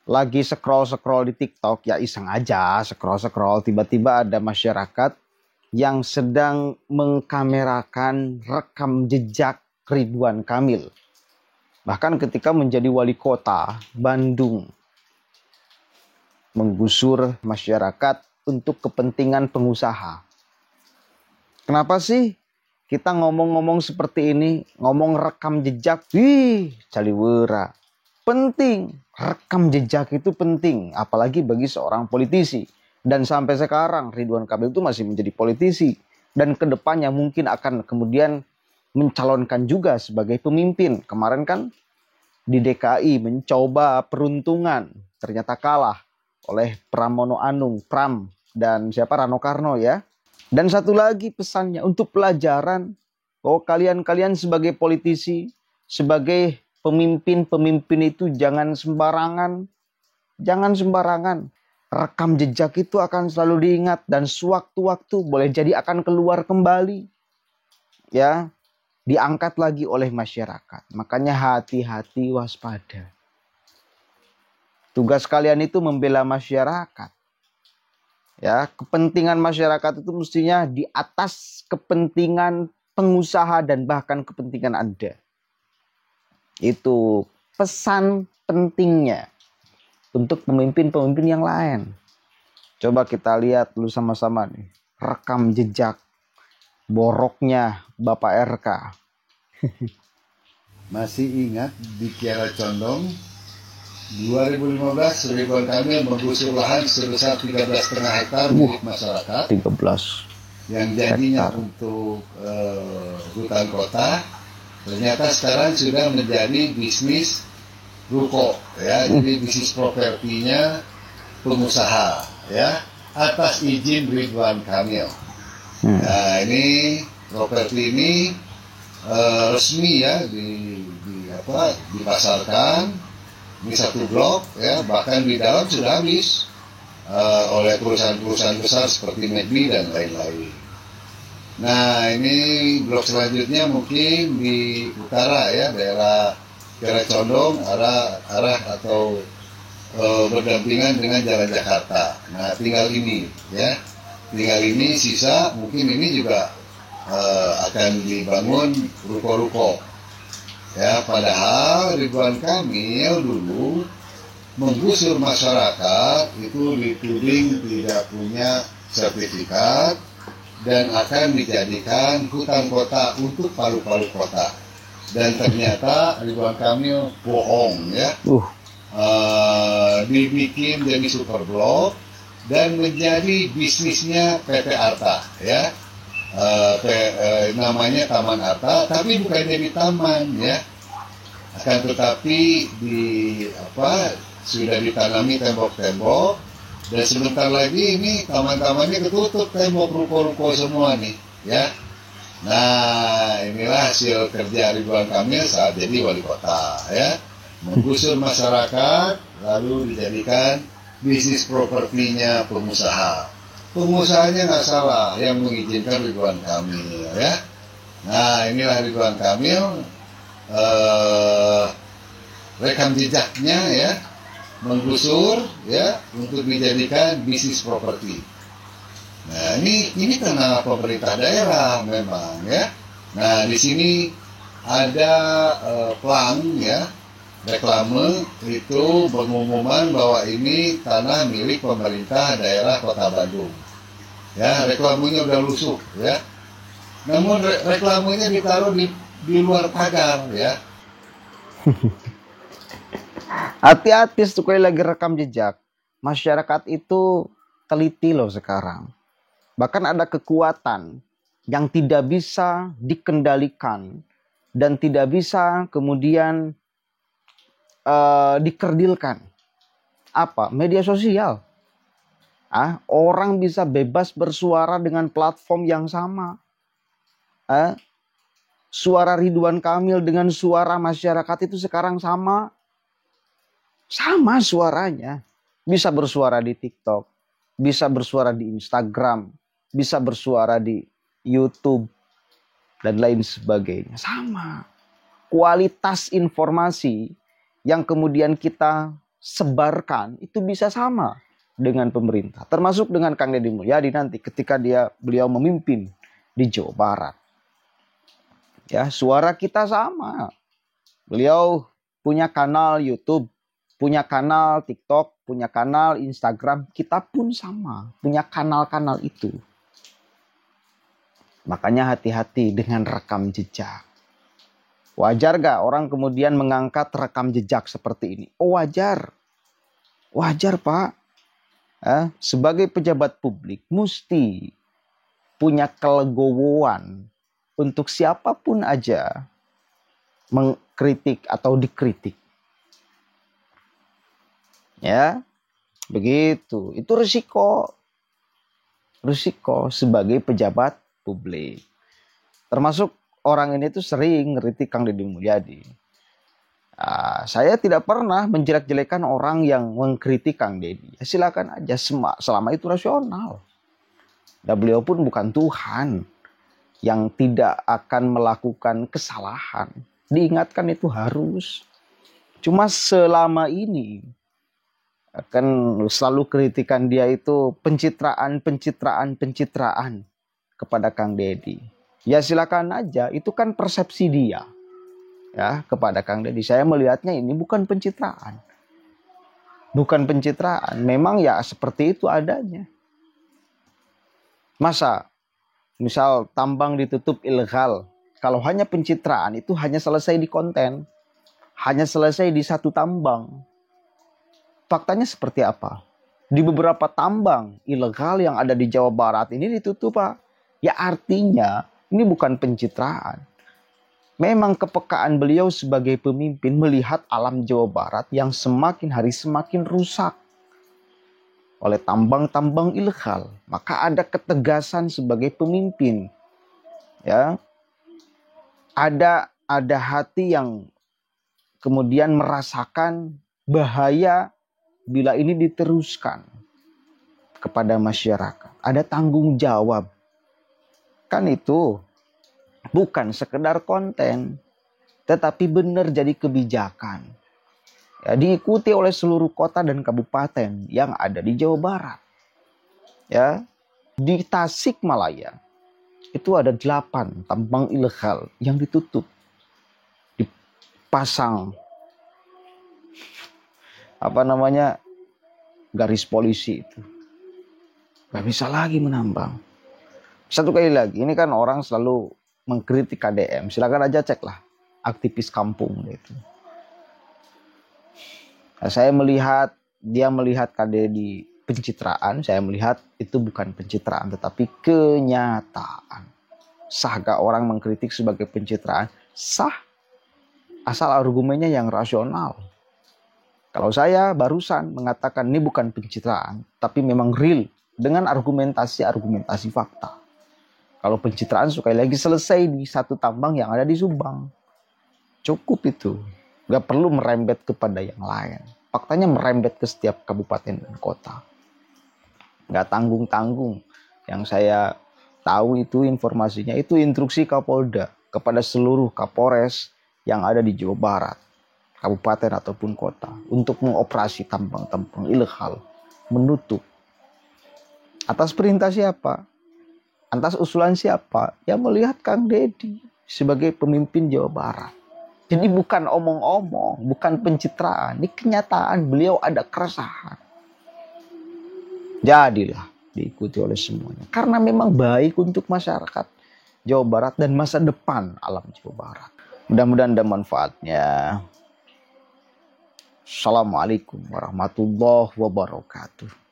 lagi scroll-scroll di TikTok, ya iseng aja scroll-scroll, tiba-tiba ada masyarakat yang sedang mengkamerakan rekam jejak Ridwan Kamil. Bahkan ketika menjadi wali kota Bandung, menggusur masyarakat untuk kepentingan pengusaha. Kenapa sih kita ngomong-ngomong seperti ini, ngomong rekam jejak? Caliwera. Penting, rekam jejak itu penting, apalagi bagi seorang politisi. Dan sampai sekarang Ridwan Kamil itu masih menjadi politisi. Dan kedepannya mungkin akan kemudian mencalonkan juga sebagai pemimpin. Kemarin kan di DKI mencoba peruntungan, ternyata kalah oleh Pramono Anung, Pram, dan siapa Rano Karno ya. Dan satu lagi pesannya untuk pelajaran bahwa kalian sebagai politisi, sebagai pemimpin itu jangan sembarangan. Jangan sembarangan. Rekam jejak itu akan selalu diingat dan sewaktu-waktu boleh jadi akan keluar kembali. Ya, diangkat lagi oleh masyarakat. Makanya hati-hati, waspada. Tugas kalian itu membela masyarakat. Ya, kepentingan masyarakat itu mestinya di atas kepentingan pengusaha dan bahkan kepentingan Anda. Itu pesan pentingnya untuk pemimpin-pemimpin yang lain. Coba kita lihat dulu sama-sama nih, rekam jejak boroknya Bapak RK. Masih ingat di Kiara Condong 2015 Ridwan Kamil menggusur lahan sebesar 13,5 hektar milik masyarakat 13 yang jadinya hektar. untuk hutan kota. Ternyata sekarang sudah menjadi bisnis ruko, ya, jadi bisnis propertinya pengusaha, ya, atas izin Ridwan Kamil. Nah, ini properti ini resmi ya dipasarkan. Ini satu blok, ya, bahkan di dalam sudah habis oleh perusahaan-perusahaan besar seperti McD dan lain-lain. Nah, ini blok selanjutnya mungkin di utara ya, daerah Kiara Condong, arah atau berdampingan dengan Jalan Jakarta. Nah, tinggal ini ya, tinggal ini sisa mungkin ini juga akan dibangun ruko-ruko. Ya, padahal Ridwan Kamil dulu menggusur masyarakat itu dituding tidak punya sertifikat dan akan dijadikan hutan kota untuk palu-palu kota. Dan ternyata Ridwan Kamil bohong ya. Dibikin jadi super blok dan menjadi bisnisnya PT Arta ya. Namanya Taman Arta, tapi bukan jadi taman ya. Akan tetapi sudah ditanami tembok-tembok dan sebentar lagi ini taman-tamannya ketutup tembok, ruko-ruko semua nih ya. Nah, inilah hasil kerja Ridwan Kamil saat jadi wali kota ya, menggusur masyarakat lalu dijadikan bisnis propertinya pengusaha. Pengusahanya nggak salah yang mengizinkan Ridwan Kamil ya. Nah, inilah Ridwan Kamil, rekam jejaknya ya, menggusur ya untuk dijadikan bisnis properti. Nah, ini karena pemerintah daerah memang ya. Nah, di sini ada plang ya, reklame itu pengumuman bahwa ini tanah milik pemerintah daerah Kota Bandung. Ya, reklamenya udah lusuh ya. Namun reklamenya ditaruh di luar pagar ya. Hati-hati sekali lagi rekam jejak. Masyarakat itu teliti loh sekarang. Bahkan ada kekuatan yang tidak bisa dikendalikan dan tidak bisa kemudian dikerdilkan. Apa? Media sosial. Orang bisa bebas bersuara dengan platform yang sama. Suara Ridwan Kamil dengan suara masyarakat itu sekarang sama. Sama suaranya. Bisa bersuara di TikTok, bisa bersuara di Instagram, bisa bersuara di YouTube, dan lain sebagainya. Sama. Kualitas informasi yang kemudian kita sebarkan itu bisa sama dengan pemerintah. Termasuk dengan Kang Deddy Mulyadi nanti ketika beliau memimpin di Jawa Barat. Ya, suara kita sama. Beliau punya kanal YouTube, punya kanal TikTok, punya kanal Instagram. Kita pun sama, punya kanal-kanal itu. Makanya hati-hati dengan rekam jejak. Wajar gak orang kemudian mengangkat rekam jejak seperti ini? Oh wajar. Wajar Pak. Sebagai pejabat publik mesti punya kelegowoan untuk siapapun aja mengkritik atau dikritik. Ya, begitu. Itu risiko sebagai pejabat publik. Termasuk orang ini tuh sering ngeritik Kang Deddy Mulyadi. Saya tidak pernah menjelek-jelekan orang yang mengkritik Kang Deddy. Ya, silakan aja selama itu rasional. Dan beliau pun bukan Tuhan yang tidak akan melakukan kesalahan. Diingatkan itu harus. Cuma selama ini akan selalu kritikan dia itu pencitraan kepada Kang Deddy. Ya silakan aja, itu kan persepsi dia ya kepada Kang Deddy. Saya melihatnya ini bukan pencitraan. Bukan pencitraan, memang ya seperti itu adanya. Masa misal tambang ditutup ilegal, kalau hanya pencitraan itu hanya selesai di konten, hanya selesai di satu tambang. Faktanya seperti apa? Di beberapa tambang ilegal yang ada di Jawa Barat ini ditutup Pak. Ya artinya ini bukan pencitraan. Memang kepekaan beliau sebagai pemimpin melihat alam Jawa Barat yang semakin hari semakin rusak oleh tambang-tambang ilegal. Maka ada ketegasan sebagai pemimpin. Ya. Ada hati yang kemudian merasakan bahaya bila ini diteruskan kepada masyarakat. Ada tanggung jawab. Kan itu bukan sekedar konten, tetapi benar jadi kebijakan. Ya, diikuti oleh seluruh kota dan kabupaten yang ada di Jawa Barat. Ya, di Tasikmalaya itu ada 8 tambang ilegal yang ditutup. Dipasang garis polisi itu. Gak bisa lagi menambang. Satu kali lagi, ini kan orang selalu mengkritik KDM. Silakan aja ceklah aktivis kampung gitu. Nah, saya melihat dia melihat KDD pencitraan, saya melihat itu bukan pencitraan tetapi kenyataan. Sah gak orang mengkritik sebagai pencitraan? Sah. Asal argumennya yang rasional. Kalau saya barusan mengatakan ini bukan pencitraan, tapi memang real dengan argumentasi fakta. Kalau pencitraan sekali lagi selesai di satu tambang yang ada di Subang. Cukup itu. Gak perlu merembet kepada yang lain. Faktanya merembet ke setiap kabupaten dan kota. Gak tanggung-tanggung. Yang saya tahu itu informasinya itu instruksi Kapolda kepada seluruh Kapolres yang ada di Jawa Barat, kabupaten ataupun kota, untuk mengoperasi tambang-tambang ilegal, menutup. Atas perintah siapa? Atas usulan siapa? Ya melihat Kang Deddy sebagai pemimpin Jawa Barat. Jadi bukan omong-omong, bukan pencitraan. Ini kenyataan, beliau ada keresahan. Jadilah diikuti oleh semuanya. Karena memang baik untuk masyarakat Jawa Barat dan masa depan alam Jawa Barat. Mudah-mudahan ada manfaatnya. Assalamualaikum warahmatullahi wabarakatuh.